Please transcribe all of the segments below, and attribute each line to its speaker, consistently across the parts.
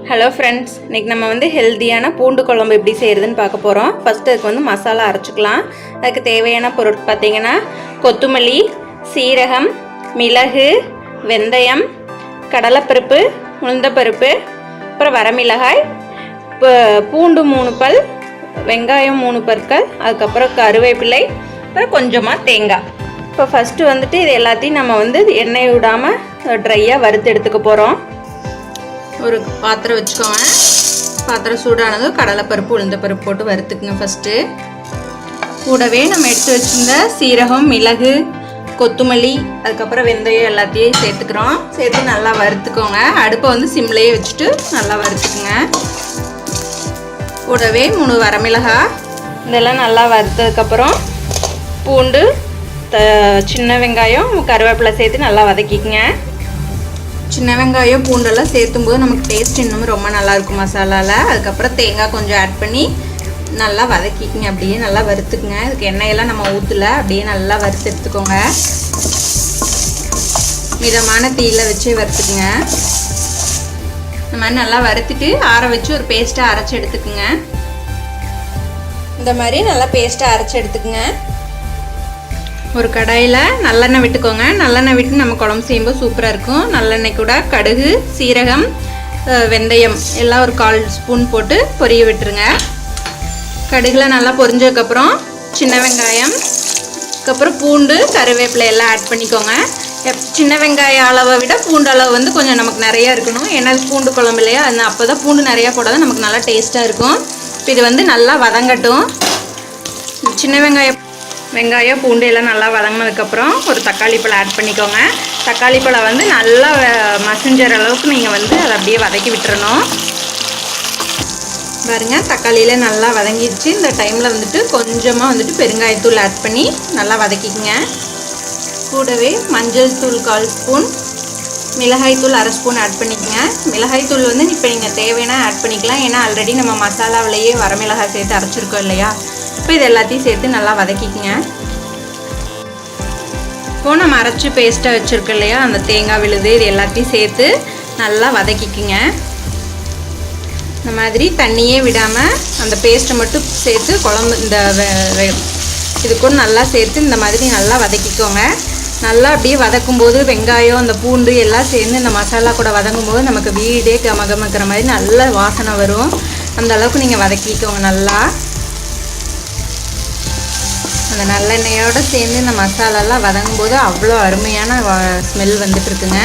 Speaker 1: Hello friends, இன்றைக்கி நம்ம வந்து ஹெல்த்தியான பூண்டு குழம்பு எப்படி செய்கிறதுன்னு பார்க்க போகிறோம். ஃபஸ்ட்டு அதுக்கு வந்து மசாலா அரைச்சிக்கலாம். அதுக்கு தேவையான பொருட்கள் பார்த்திங்கன்னா கொத்தமல்லி, சீரகம், மிளகு, வெந்தயம், கடலைப்பருப்பு, உளுந்தப்பருப்பு, அப்புறம் வரமிளகாய், பூண்டு 3 பல், வெங்காயம் 3 பற்கள், அதுக்கப்புறம் கருவேப்பிலை, அப்புறம் கொஞ்சமாக தேங்காய். இப்போ ஃபஸ்ட்டு வந்துட்டு இது எல்லாத்தையும் நம்ம வந்து எண்ணெய் விடாமல் ட்ரையாக வறுத்து எடுத்துக்க போகிறோம். ஒரு பாத்திரம் வச்சுக்கோங்க. பாத்திரம் சூடானதும் கடலைப்பருப்பு, உளுந்தப்பருப்பு போட்டு வறுத்துக்குங்க. ஃபஸ்ட்டு கூடவே நம்ம எடுத்து வச்சுருந்த சீரகம், மிளகு, கொத்தமல்லி, அதுக்கப்புறம் வெந்தயம் எல்லாத்தையும் சேர்த்துக்கிறோம். சேர்த்து நல்லா வறுத்துக்கோங்க. அடுப்பை வந்து சிம்லேயே வச்சுட்டு நல்லா வறுத்துக்குங்க. கூடவே 3 வரமிளகாய் இதெல்லாம் நல்லா வறுத்ததுக்கப்புறம் பூண்டு, சின்ன வெங்காயம், கருவேப்பிலை சேர்த்து நல்லா வதக்கிக்குங்க. சின்ன வெங்காயம் பூண்டெல்லாம் சேர்த்தும்போது நமக்கு டேஸ்ட் இன்னும் ரொம்ப நல்லாயிருக்கும் மசாலாவில். அதுக்கப்புறம் தேங்காய் கொஞ்சம் ஆட் பண்ணி நல்லா வதக்கிக்குங்க. அப்படியே நல்லா வறுத்துக்குங்க. இதுக்கு எண்ணெயெல்லாம் நம்ம ஊற்றலை, அப்படியே நல்லா வறுத்து எடுத்துக்கோங்க. மிதமான தீயில வச்சு வறுத்துக்குங்க. இந்த மாதிரி நல்லா வறுத்துட்டு ஆற வச்சு ஒரு பேஸ்ட்டாக அரைச்சி எடுத்துக்குங்க. இந்த மாதிரி நல்லா பேஸ்ட்டாக அரைச்சி எடுத்துக்குங்க. ஒரு கடாயில் நல்லெண்ணெய் விட்டுக்கோங்க. நல்லெண்ணெய் விட்டு நம்ம குழம்பு செய்யும்போது சூப்பராக இருக்கும். நல்லெண்ணெய் கூட கடுகு, சீரகம், வெந்தயம் எல்லாம் ஒரு 1/4 ஸ்பூன் போட்டு பொரிய விட்டுருங்க. கடுகுல நல்லா பொரிஞ்சதுக்கப்புறம் சின்ன வெங்காயம், அதுக்கப்புறம் பூண்டு, கருவேப்பிலை எல்லாம் ஆட் பண்ணிக்கோங்க. சின்ன வெங்காய அளவை விட பூண்டு அளவு வந்து கொஞ்சம் நமக்கு நிறையா இருக்கணும். ஏன்னா பூண்டு குழம்பு இல்லையா, அது அப்போ தான் பூண்டு நிறையா போடாதான் நமக்கு நல்லா டேஸ்ட்டாக இருக்கும். இப்போ இது வந்து நல்லா வதங்கட்டும். சின்ன வெங்காயம் பூண்டு எல்லாம் நல்லா வதங்கினதுக்கப்புறம் ஒரு தக்காளி பழம் ஆட் பண்ணிக்கோங்க. தக்காளி பழம் வந்து நல்லா மசிஞ்சற அளவுக்கு நீங்கள் வந்து அதை அப்படியே வதக்கி விட்டுறணும். பாருங்கள், தக்காளியில் நல்லா வதங்கிடுச்சு. இந்த டைமில் வந்துட்டு கொஞ்சமாக வந்துட்டு பெருங்காயத்தூள் ஆட் பண்ணி நல்லா வதக்கிக்கங்க. கூடவே மஞ்சள் தூள் 1/4 ஸ்பூன், மிளகாய்த்தூள் 1/2 ஸ்பூன் ஆட் பண்ணிக்கோங்க. மிளகாய்த்தூள் வந்து இப்போ நீங்கள் தேவைன்னா ஆட் பண்ணிக்கலாம். ஏன்னா ஆல்ரெடி நம்ம மசாலாவிலேயே வரமிளகாய் சேர்த்து அரைச்சிருக்கோம் இல்லையா. இப்போ இது எல்லாத்தையும் சேர்த்து நல்லா வதக்கிக்கங்க. இப்போது நம்ம அரைச்சி பேஸ்ட்டாக வச்சுருக்கோம் இல்லையா, அந்த தேங்காய் விழுது இது எல்லாத்தையும் சேர்த்து நல்லா வதக்கிக்குங்க. இந்த மாதிரி தண்ணியே விடாமல் அந்த பேஸ்ட்டை மட்டும் சேர்த்து குழம்பு இந்த இது கூட நல்லா சேர்த்து இந்த மாதிரி நல்லா வதக்கிக்கோங்க. நல்லா அப்படியே வதக்கும்போது வெங்காயம், அந்த பூண்டு எல்லாம் சேர்ந்து இந்த மசாலா கூட வதங்கும்போது நமக்கு வீடே கமகமக்கிற மாதிரி நல்ல வாசனை வரும். அந்த அளவுக்கு நீங்கள் வதக்கிக்கோங்க. நல்லா அந்த நல்லெண்ணெயோடு சேர்ந்து இந்த மசாலாலாம் வதங்கும்போது அவ்வளோ அருமையான ஸ்மெல் வந்துட்டு இருக்குங்க.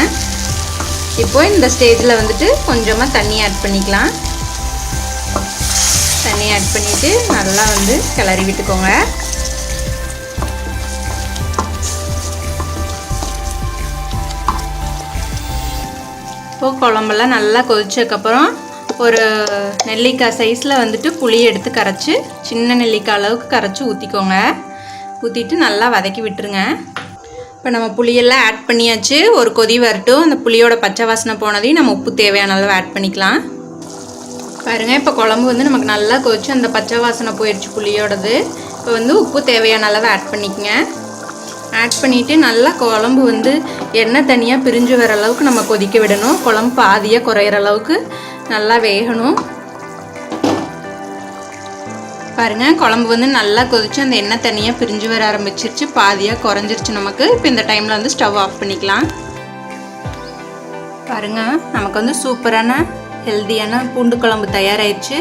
Speaker 1: இப்போது இந்த ஸ்டேஜில் வந்துட்டு கொஞ்சமாக தண்ணி ஆட் பண்ணிக்கலாம். தண்ணி ஆட் பண்ணிவிட்டு நல்லா வந்து கிளறி விட்டுக்கோங்க. இப்போது குழம்பெல்லாம் நல்லா கொதிச்சதுக்கப்புறம் ஒரு நெல்லிக்காய் சைஸில் வந்துட்டு புளி எடுத்து கரைச்சி, சின்ன நெல்லிக்காய் அளவுக்கு கரைச்சி ஊற்றிக்கோங்க. ஊற்றிட்டு நல்லா வதக்கி விட்டுருங்க. இப்போ நம்ம புளியெல்லாம் ஆட் பண்ணியாச்சு. ஒரு கொதி வரட்டும். அந்த புளியோட பச்சை வாசனை போனதையும் நம்ம உப்பு தேவையான அளவு ஆட் பண்ணிக்கலாம். பாருங்கள், இப்போ குழம்பு வந்து நமக்கு நல்லா கொதிச்சு அந்த பச்சை வாசனை போயிடுச்சு புளியோடது. இப்போ வந்து உப்பு தேவையான அளவு ஆட் பண்ணிக்கங்க. ஆட் பண்ணிவிட்டு நல்லா குழம்பு வந்து எண்ணெய் தனியாக பிரிஞ்சு வர அளவுக்கு நம்ம கொதிக்க விடணும். குழம்பு பாதியாக குறையிற அளவுக்கு நல்லா வேகணும். பாருங்கள், குழம்பு வந்து நல்லா கொதிச்சு அந்த எண்ணெய் தனியாக பிரிஞ்சு வர ஆரம்பிச்சிருச்சு. பாதியாக குறைஞ்சிருச்சு நமக்கு. இப்போ இந்த டைமில் வந்து ஸ்டவ் ஆஃப் பண்ணிக்கலாம். பாருங்கள், நமக்கு வந்து சூப்பரான ஹெல்த்தியான பூண்டு குழம்பு தயாராகிடுச்சு.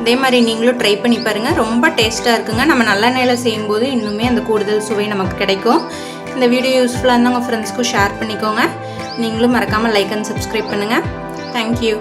Speaker 1: இதே மாதிரி நீங்களும் ட்ரை பண்ணி பாருங்கள். ரொம்ப டேஸ்ட்டாக இருக்குங்க. நம்ம நல்லெண்ணெயில் செய்யும்போது இன்னுமே அந்த கூடுதல் சுவை நமக்கு கிடைக்கும். இந்த வீடியோ யூஸ்ஃபுல்லாக இருந்தால் உங்கள் ஃப்ரெண்ட்ஸ்க்கும் ஷேர் பண்ணிக்கோங்க. நீங்களும் மறக்காமல் லைக் அண்ட் சப்ஸ்கிரைப் பண்ணுங்கள். தேங்க்யூ.